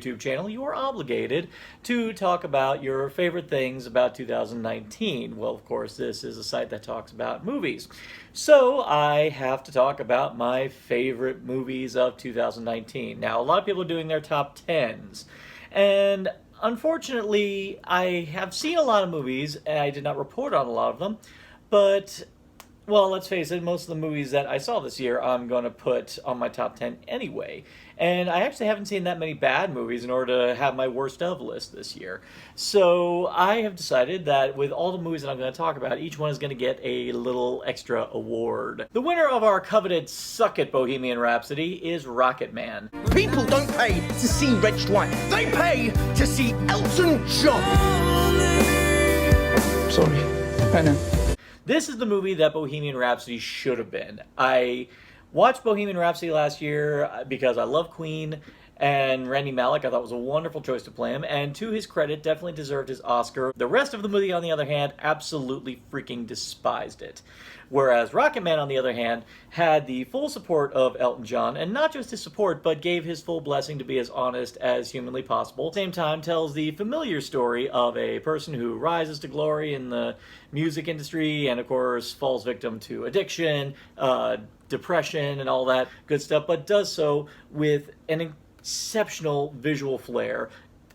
YouTube channel, you are obligated to talk about your favorite things about 2019. Well, of course, this is a site that talks about movies. So I have to talk about my favorite movies of 2019. Now, a lot of people are doing their top 10s. And unfortunately, I have seen a lot of movies, and I did not report on a lot of them. But, well, let's face it, most of the movies that I saw this year I'm going to put on my top 10 anyway. And I actually haven't seen that many bad movies in order to have my worst of list this year. So I have decided that with all the movies that I'm going to talk about, each one is going to get a little extra award. The winner of our coveted Suck It Bohemian Rhapsody is Rocketman. People don't pay to see Rich White. They pay to see Elton John. Sorry. I know. This is the movie that Bohemian Rhapsody should have been. I watched Bohemian Rhapsody last year because I love Queen, and Rami Malek I thought was a wonderful choice to play him, and to his credit, definitely deserved his Oscar. The rest of the movie, on the other hand, absolutely freaking despised it. Whereas Rocketman, on the other hand, had the full support of Elton John, and not just his support, but gave his full blessing to be as honest as humanly possible. At the same time, tells the familiar story of a person who rises to glory in the music industry, and of course falls victim to addiction, depression, and all that good stuff, but does so with an exceptional visual flair,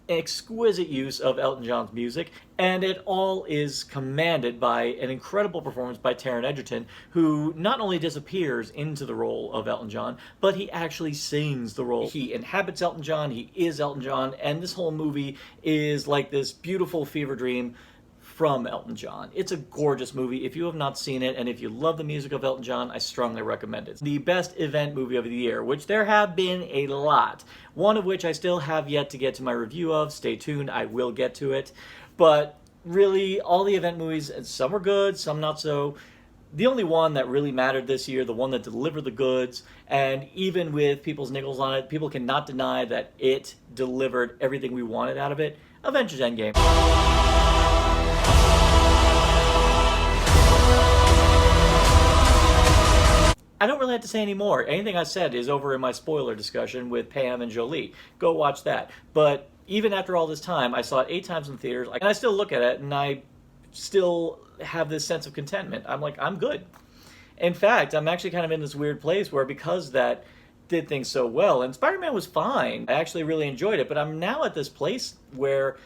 exquisite use of Elton John's music, and it all is commanded by an incredible performance by Taron Egerton, who not only disappears into the role of Elton John, but he actually sings the role. He inhabits Elton John, he is Elton John, and this whole movie is like this beautiful fever dream from Elton John. It's a gorgeous movie. If you have not seen it, and if you love the music of Elton John, I strongly recommend it. The best event movie of the year, which there have been a lot. One of which I still have yet to get to my review of. Stay tuned, I will get to it. But really, all the event movies, some were good, some not so. The only one that really mattered this year, the one that delivered the goods, and even with people's niggles on it, people cannot deny that it delivered everything we wanted out of it. Avengers Endgame. I don't really have to say any more. Anything I said is over in my spoiler discussion with Pam and Jolie. Go watch that. But even after all this time, I saw it 8 times in theaters, and I still look at it, and I still have this sense of contentment. I'm like, I'm good. In fact, I'm actually kind of in this weird place where, because that did things so well, and Spider-Man was fine, I actually really enjoyed it, but I'm now at this place where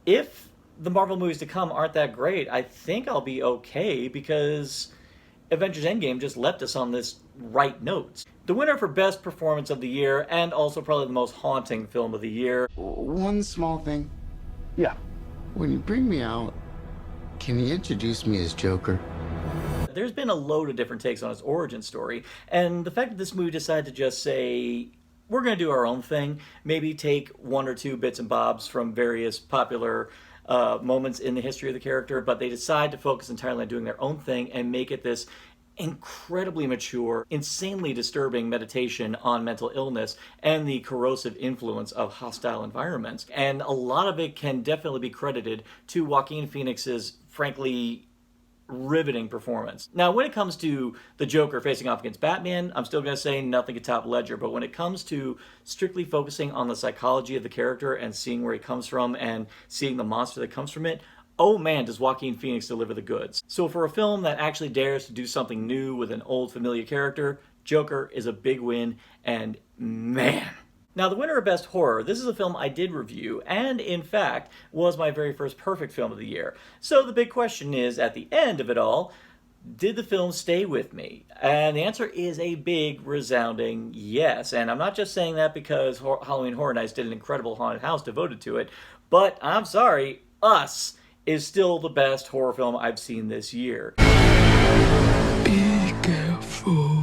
if the Marvel movies to come aren't that great, I think I'll be okay, because Avengers Endgame just left us on this right notes. The winner for Best Performance of the Year, and also probably the most haunting film of the year. One small thing. Yeah. When you bring me out, can you introduce me as Joker? There's been a load of different takes on his origin story, and the fact that this movie decided to just say, we're going to do our own thing, maybe take 1 or 2 bits and bobs from various popular moments in the history of the character, but they decide to focus entirely on doing their own thing and make it this incredibly mature, insanely disturbing meditation on mental illness and the corrosive influence of hostile environments. And a lot of it can definitely be credited to Joaquin Phoenix's, frankly, riveting performance. Now, when it comes to the Joker facing off against Batman, I'm still going to say nothing could top Ledger, but when it comes to strictly focusing on the psychology of the character and seeing where he comes from and seeing the monster that comes from it, oh man, does Joaquin Phoenix deliver the goods. So for a film that actually dares to do something new with an old familiar character, Joker is a big win, and man. Now, the winner of Best Horror, this is a film I did review, and in fact, was my very first perfect film of the year. So the big question is, at the end of it all, did the film stay with me? And the answer is a big, resounding yes. And I'm not just saying that because Halloween Horror Nights did an incredible haunted house devoted to it, but I'm sorry, Us is still the best horror film I've seen this year. Be careful.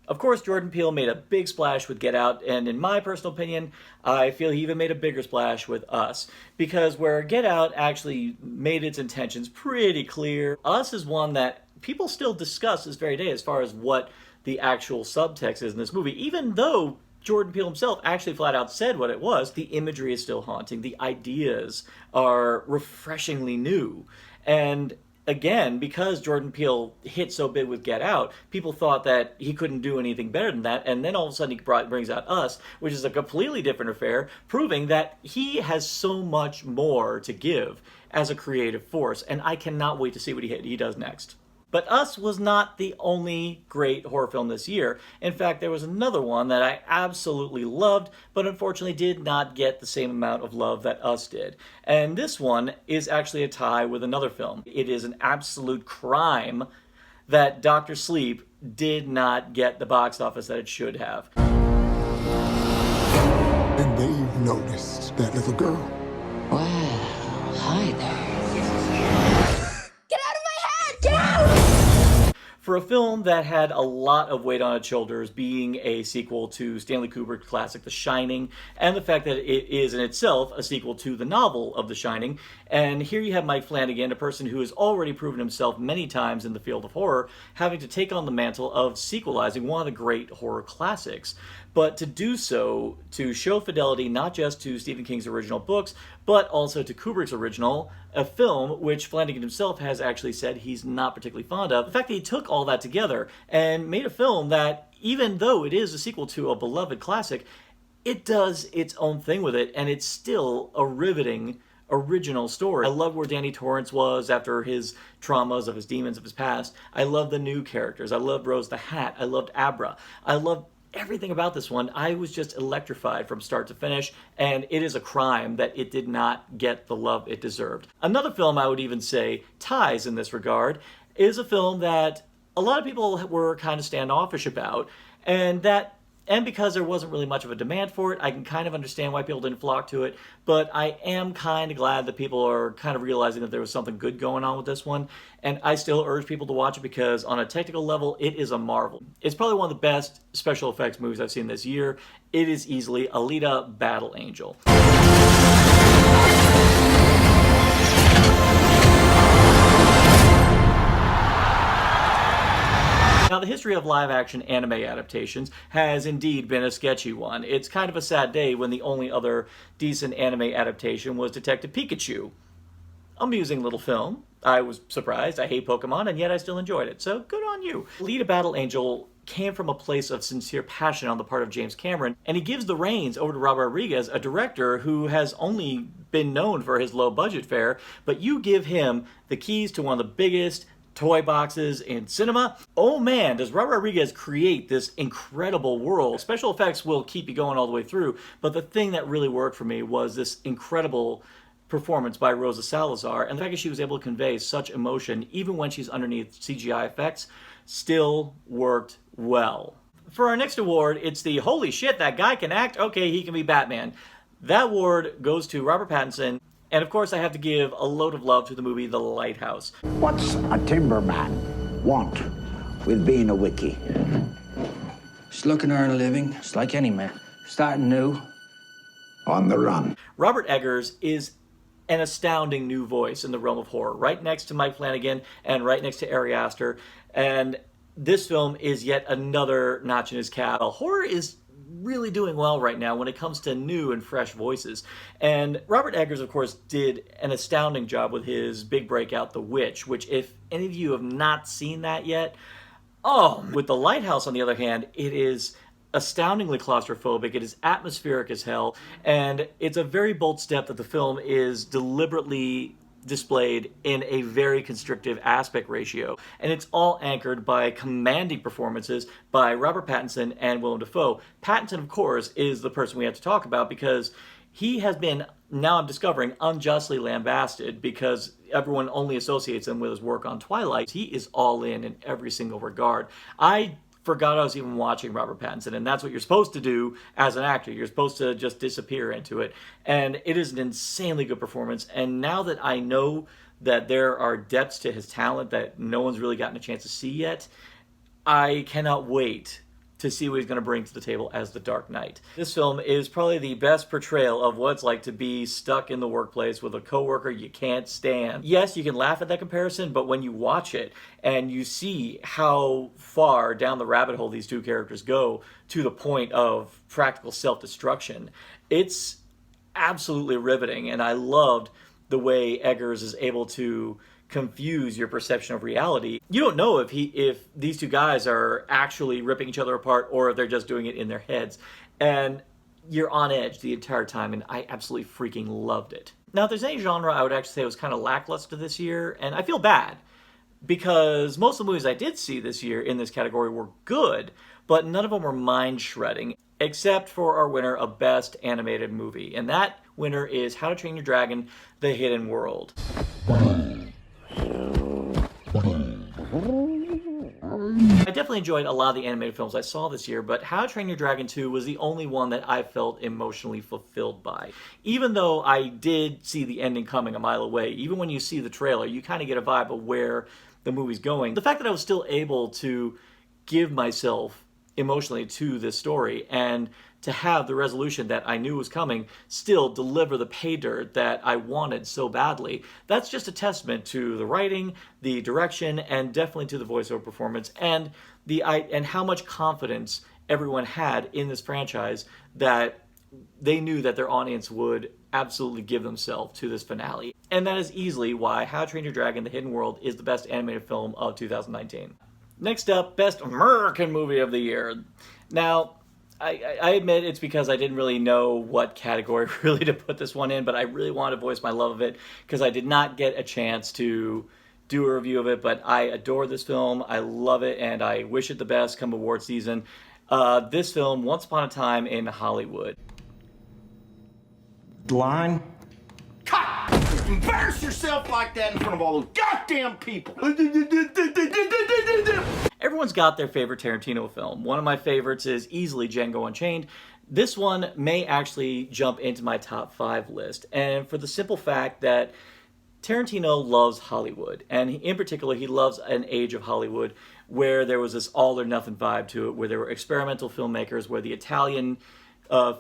Of course, Jordan Peele made a big splash with Get Out, and in my personal opinion, I feel he even made a bigger splash with Us. Because where Get Out actually made its intentions pretty clear, Us is one that people still discuss this very day as far as what the actual subtext is in this movie, even though Jordan Peele himself actually flat out said what it was. The imagery is still haunting. The ideas are refreshingly new. And again, because Jordan Peele hit so big with Get Out, people thought that he couldn't do anything better than that, and then all of a sudden he brings out Us, which is a completely different affair, proving that he has so much more to give as a creative force, and I cannot wait to see what he does next. But Us was not the only great horror film this year. In fact, there was another one that I absolutely loved, but unfortunately did not get the same amount of love that Us did. And this one is actually a tie with another film. It is an absolute crime that Dr. Sleep did not get the box office that it should have. And they've noticed that little girl. Well, hi there. For a film that had a lot of weight on its shoulders, being a sequel to Stanley Kubrick's classic The Shining, and the fact that it is in itself a sequel to the novel of The Shining, and here you have Mike Flanagan, a person who has already proven himself many times in the field of horror, having to take on the mantle of sequelizing one of the great horror classics. But to do so, to show fidelity not just to Stephen King's original books, but also to Kubrick's original, a film which Flanagan himself has actually said he's not particularly fond of. The fact that he took all that together and made a film that, even though it is a sequel to a beloved classic, it does its own thing with it, and it's still a riveting original story. I love where Danny Torrance was after his traumas of his demons of his past. I love the new characters. I loved Rose the Hat. I loved Abra. I loved everything about this one. I was just electrified from start to finish, and it is a crime that it did not get the love it deserved. Another film I would even say ties in this regard is a film that a lot of people were kind of standoffish about, and because there wasn't really much of a demand for it, I can kind of understand why people didn't flock to it, but I am kind of glad that people are kind of realizing that there was something good going on with this one, and I still urge people to watch it because on a technical level, it is a marvel. It's probably one of the best special effects movies I've seen this year. It is easily Alita: Battle Angel. Now, the history of live-action anime adaptations has indeed been a sketchy one. It's kind of a sad day when the only other decent anime adaptation was Detective Pikachu. Amusing little film. I was surprised. I hate Pokemon, and yet I still enjoyed it, so good on you. Alita: Battle Angel came from a place of sincere passion on the part of James Cameron, and he gives the reins over to Robert Rodriguez, a director who has only been known for his low-budget fare, but you give him the keys to one of the biggest toy boxes in cinema. Oh man, does Robert Rodriguez create this incredible world. Special effects will keep you going all the way through, but the thing that really worked for me was this incredible performance by Rosa Salazar, and the fact that she was able to convey such emotion, even when she's underneath CGI effects, still worked well. For our next award, it's the holy shit, that guy can act, okay, he can be Batman. That award goes to Robert Pattinson. And of course, I have to give a load of love to the movie The Lighthouse. What's a timberman want with being a wickie? Just looking to earn a living, just like any man. Starting new. On the run. Robert Eggers is an astounding new voice in the realm of horror, right next to Mike Flanagan and right next to Ari Aster. And this film is yet another notch in his cap. Horror is really doing well right now when it comes to new and fresh voices. And Robert Eggers, of course, did an astounding job with his big breakout, The Witch, which if any of you have not seen that yet, with The Lighthouse, on the other hand, it is astoundingly claustrophobic. It is atmospheric as hell, and it's a very bold step that the film is deliberately displayed in a very constrictive aspect ratio, and it's all anchored by commanding performances by Robert Pattinson and Willem Dafoe. Pattinson, of course, is the person we have to talk about because he has been, now I'm discovering, unjustly lambasted because everyone only associates him with his work on Twilight. He is all in every single regard. I forgot I was even watching Robert Pattinson, and that's what you're supposed to do as an actor. You're supposed to just disappear into it, and it is an insanely good performance. And now that I know that there are depths to his talent that no one's really gotten a chance to see yet, I cannot wait to see what he's going to bring to the table as the Dark Knight. This film is probably the best portrayal of what it's like to be stuck in the workplace with a coworker you can't stand. Yes, you can laugh at that comparison, but when you watch it and you see how far down the rabbit hole these two characters go to the point of practical self-destruction, it's absolutely riveting, and I loved the way Eggers is able to confuse your perception of reality. You don't know if these two guys are actually ripping each other apart or if they're just doing it in their heads. And you're on edge the entire time, and I absolutely freaking loved it. Now, if there's any genre I would actually say was kind of lackluster this year, and I feel bad, because most of the movies I did see this year in this category were good, but none of them were mind-shredding, except for our winner of Best Animated Movie. And that winner is How to Train Your Dragon: The Hidden World. I definitely enjoyed a lot of the animated films I saw this year, but How to Train Your Dragon 2 was the only one that I felt emotionally fulfilled by. Even though I did see the ending coming a mile away, even when you see the trailer, you kind of get a vibe of where the movie's going. The fact that I was still able to give myself emotionally to this story and to have the resolution that I knew was coming still deliver the pay dirt that I wanted so badly, that's just a testament to the writing, the direction, and definitely to the voiceover performance, and how much confidence everyone had in this franchise that they knew that their audience would absolutely give themselves to this finale. And that is easily why How to Train Your Dragon: The Hidden World is the best animated film of 2019. Next up, Best American Movie of the Year. Now, I admit it's because I didn't really know what category really to put this one in, but I really wanted to voice my love of it because I did not get a chance to do a review of it, but I adore this film. I love it, and I wish it the best come award season. This film, Once Upon a Time in Hollywood. Line. Cut! Embarrass yourself like that in front of all those goddamn people! Everyone's got their favorite Tarantino film. One of my favorites is easily Django Unchained. This one may actually jump into my top 5 list, and for the simple fact that Tarantino loves Hollywood, and in particular, he loves an age of Hollywood where there was this all-or-nothing vibe to it, where there were experimental filmmakers, where the Italian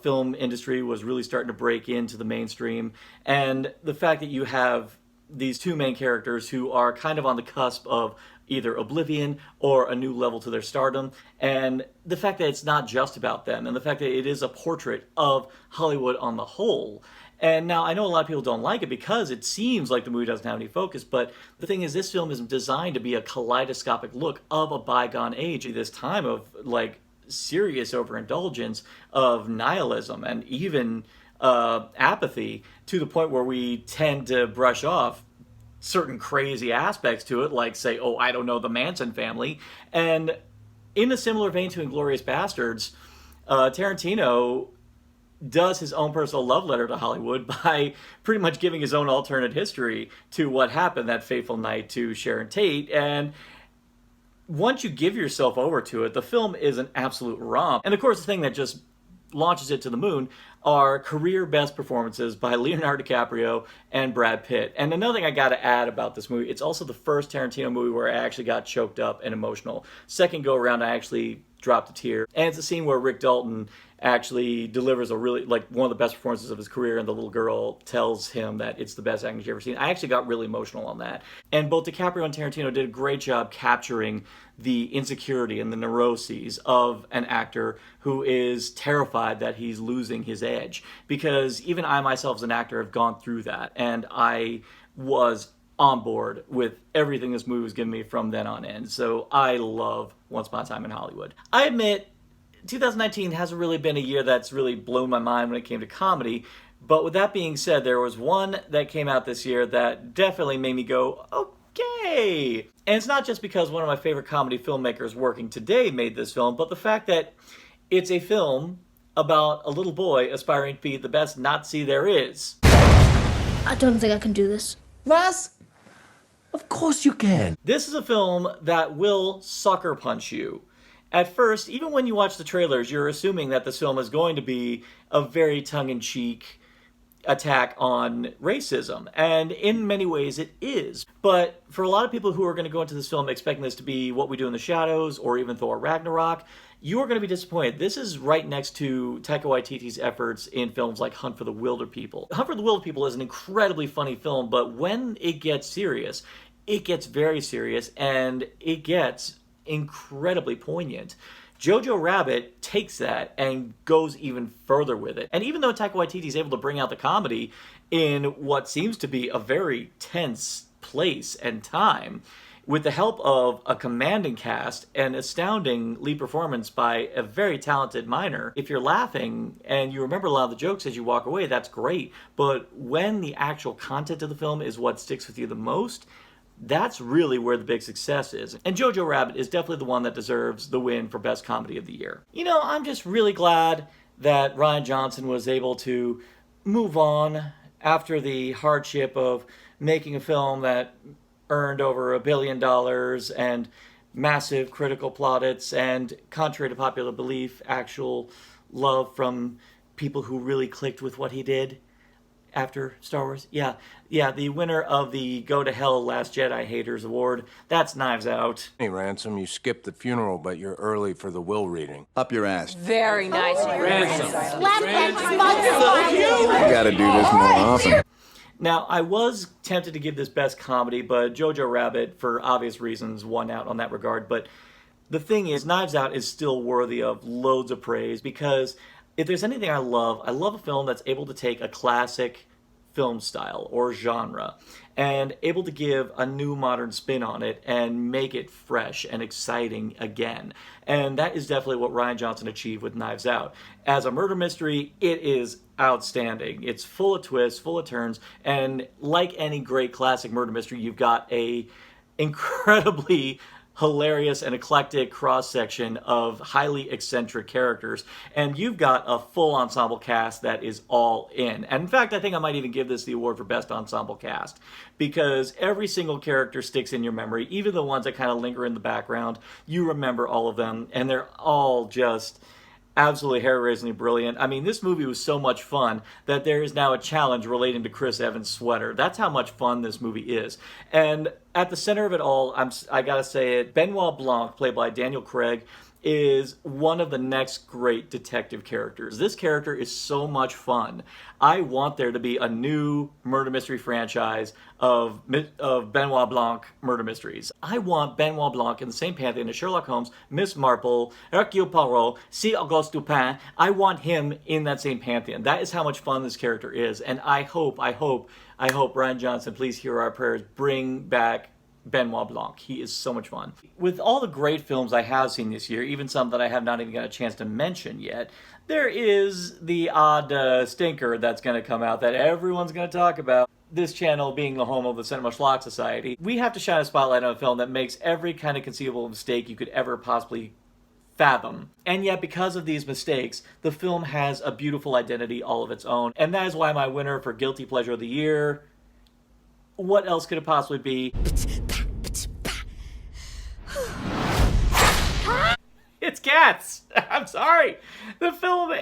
film industry was really starting to break into the mainstream, and the fact that you have these two main characters who are kind of on the cusp of either oblivion or a new level to their stardom, and the fact that it's not just about them, and the fact that it is a portrait of Hollywood on the whole. And now, I know a lot of people don't like it because it seems like the movie doesn't have any focus, but the thing is, this film is designed to be a kaleidoscopic look of a bygone age, this time of, like, serious overindulgence, of nihilism, and even apathy, to the point where we tend to brush off certain crazy aspects to it, like, say, oh, I don't know, the Manson family. And in a similar vein to Inglourious Basterds, Tarantino does his own personal love letter to Hollywood by pretty much giving his own alternate history to what happened that fateful night to Sharon Tate. And once you give yourself over to it, the film is an absolute romp. And of course, the thing that just launches it to the moon are career best performances by Leonardo DiCaprio and Brad Pitt. And another thing I got to add about this movie, it's also the first Tarantino movie where I actually got choked up and emotional. Second go around, I actually dropped a tear. And it's a scene where Rick Dalton actually delivers a really, like, one of the best performances of his career, and the little girl tells him that it's the best acting she's ever seen. I actually got really emotional on that. And both DiCaprio and Tarantino did a great job capturing the insecurity and the neuroses of an actor who is terrified that he's losing his edge. Because even I myself as an actor have gone through that, and I was on board with everything this movie was giving me from then on in. So I love Once Upon a Time in Hollywood. I admit, 2019 hasn't really been a year that's really blown my mind when it came to comedy, but with that being said, there was one that came out this year that definitely made me go, okay! And it's not just because one of my favorite comedy filmmakers working today made this film, but the fact that it's a film about a little boy aspiring to be the best Nazi there is. I don't think I can do this. Was? Of course you can. This is a film that will sucker punch you. At first, even when you watch the trailers, you're assuming that this film is going to be a very tongue-in-cheek attack on racism, and in many ways it is. But for a lot of people who are going to go into this film expecting this to be What We Do in the Shadows or even Thor Ragnarok, you are going to be disappointed. This is right next to Taika Waititi's efforts in films like Hunt for the Wilder People. Hunt for the Wilder People is an incredibly funny film, but when it gets serious, it gets very serious, and it gets incredibly poignant. Jojo Rabbit takes that and goes even further with it. And even though Taika Waititi is able to bring out the comedy in what seems to be a very tense place and time, with the help of a commanding cast and astounding lead performance by a very talented Miner, if you're laughing and you remember a lot of the jokes as you walk away, that's great. But when the actual content of the film is what sticks with you the most, that's really where the big success is. And Jojo Rabbit is definitely the one that deserves the win for Best Comedy of the Year. You know, I'm just really glad that Rian Johnson was able to move on after the hardship of making a film that earned over $1 billion and massive critical plaudits and, contrary to popular belief, actual love from people who really clicked with what he did after Star Wars. Yeah, the winner of the Go to Hell Last Jedi Haters Award, that's Knives Out. Hey, Ransom, you skipped the funeral, but you're early for the will reading. Up your ass. Very nice. Ransom. You gotta do this more often. Now, I was tempted to give this Best Comedy, but Jojo Rabbit, for obvious reasons, won out on that regard. But the thing is, Knives Out is still worthy of loads of praise, because if there's anything I love a film that's able to take a classic film style or genre and able to give a new modern spin on it and make it fresh and exciting again. And that is definitely what Rian Johnson achieved with Knives Out. As a murder mystery, it is outstanding. It's full of twists, full of turns, and like any great classic murder mystery, you've got a incredibly hilarious and eclectic cross-section of highly eccentric characters, and you've got a full ensemble cast that is all in. And in fact, I think I might even give this the award for Best Ensemble Cast, because every single character sticks in your memory, even the ones that kind of linger in the background. You remember all of them, and they're all just absolutely hair-raisingly brilliant. I mean, this movie was so much fun that there is now a challenge relating to Chris Evans' sweater. That's how much fun this movie is. And at the center of it all, I gotta say it, Benoit Blanc, played by Daniel Craig, is one of the next great detective characters. This character is so much fun. I want there to be a new murder mystery franchise of Benoit Blanc murder mysteries. I want Benoit Blanc in the same pantheon as Sherlock Holmes, Miss Marple, Hercule Poirot, C. Auguste Dupin. I want him in that same pantheon. That is how much fun this character is. And I hope, Rian Johnson, please hear our prayers, bring back Benoit Blanc. He is so much fun. With all the great films I have seen this year, even some that I have not even got a chance to mention yet, there is the odd stinker that's going to come out that everyone's going to talk about. This channel being the home of the Cinema Schlock Society, we have to shine a spotlight on a film that makes every kind of conceivable mistake you could ever possibly fathom. And yet, because of these mistakes, the film has a beautiful identity all of its own. And that is why my winner for Guilty Pleasure of the Year, what else could it possibly be? It's Cats! I'm sorry! The film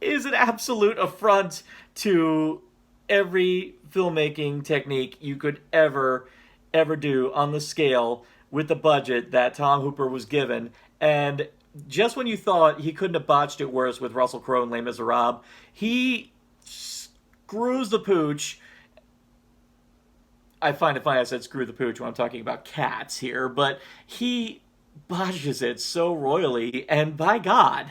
is an absolute affront to every filmmaking technique you could ever do on the scale with the budget that Tom Hooper was given. And just when you thought he couldn't have botched it worse with Russell Crowe in Les Miserables, he screws the pooch. I find it funny I said screw the pooch when I'm talking about Cats here, but he botches it so royally, and by God,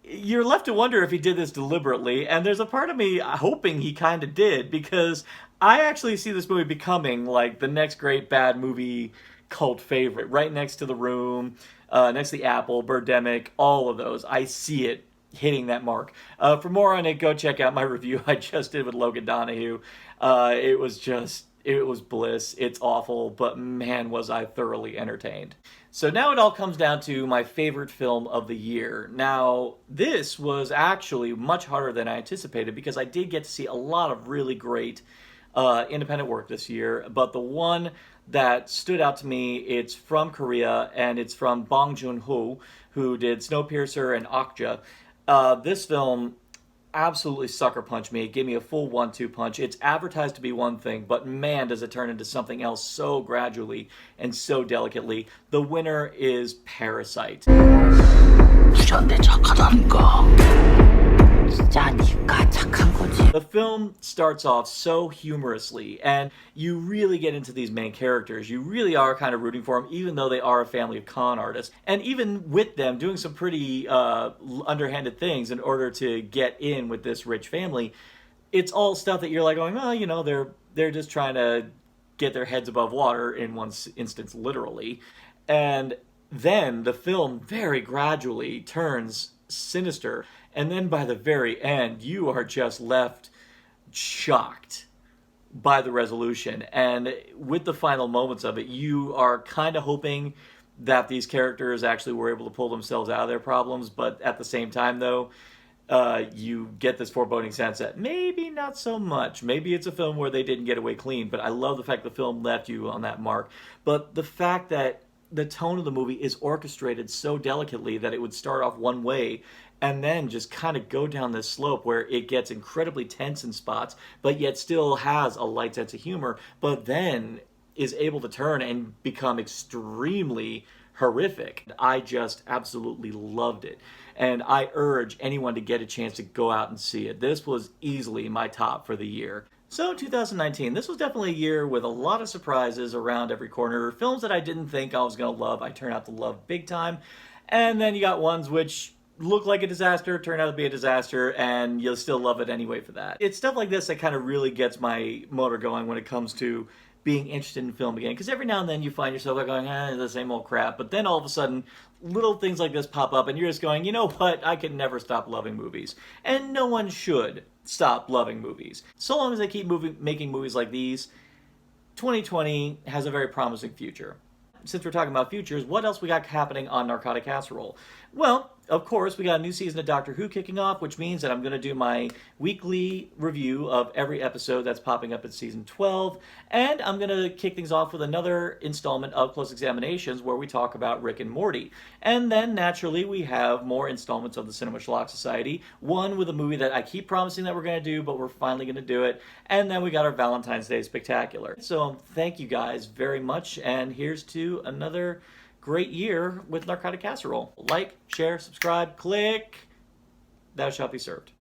you're left to wonder if he did this deliberately, and there's a part of me hoping he kind of did, because I actually see this movie becoming like the next great bad movie cult favorite, right next to The Room, next to The Apple, Birdemic, all of those. I see it hitting that mark. For more on it, go check out my review I just did with Logan Donahue. It was bliss. It's awful, but man, was I thoroughly entertained. So now it all comes down to my favorite film of the year. Now, this was actually much harder than I anticipated, because I did get to see a lot of really great independent work this year, but the one that stood out to me, it's from Korea, and it's from Bong Joon-ho, who did Snowpiercer and Okja. This film absolutely sucker punched me. It gave me a full 1-2 punch. It's advertised to be one thing, but man, does it turn into something else so gradually and so delicately. The winner is Parasite. 진짜 니가 착한 거지. The film starts off so humorously, and you really get into these main characters. You really are kind of rooting for them, even though they are a family of con artists. And even with them doing some pretty underhanded things in order to get in with this rich family, it's all stuff that you're like going, well, you know, they're just trying to get their heads above water in one instance, literally. And then the film very gradually turns sinister, and then by the very end you are just left shocked by the resolution. And with the final moments of it, you are kind of hoping that these characters actually were able to pull themselves out of their problems, but at the same time though, you get this foreboding sense that maybe not so much. Maybe it's a film where they didn't get away clean, but I love the fact the film left you on that mark. But the fact that the tone of the movie is orchestrated so delicately that it would start off one way and then just kind of go down this slope where it gets incredibly tense in spots, but yet still has a light sense of humor, but then is able to turn and become extremely horrific. I just absolutely loved it. And I urge anyone to get a chance to go out and see it. This was easily my top for the year. So 2019, this was definitely a year with a lot of surprises around every corner. Films that I didn't think I was going to love, I turned out to love big time. And then you got ones which look like a disaster, turn out to be a disaster, and you'll still love it anyway for that. It's stuff like this that kind of really gets my motor going when it comes to being interested in film again. Because every now and then you find yourself going, the same old crap. But then all of a sudden, little things like this pop up and you're just going, you know what, I can never stop loving movies. And no one should stop loving movies. So long as they keep making movies like these, 2020 has a very promising future. Since we're talking about futures, what else we got happening on Narcotic Casserole? Well, of course, we got a new season of Doctor Who kicking off, which means that I'm going to do my weekly review of every episode that's popping up in season 12. And I'm going to kick things off with another installment of Close Examinations where we talk about Rick and Morty. And then, naturally, we have more installments of the Cinema Schlock Society. One with a movie that I keep promising that we're going to do, but we're finally going to do it. And then we got our Valentine's Day Spectacular. So thank you guys very much. And here's to another great year with Narcotic Casserole. Like, share, subscribe, click. Thou shalt be served.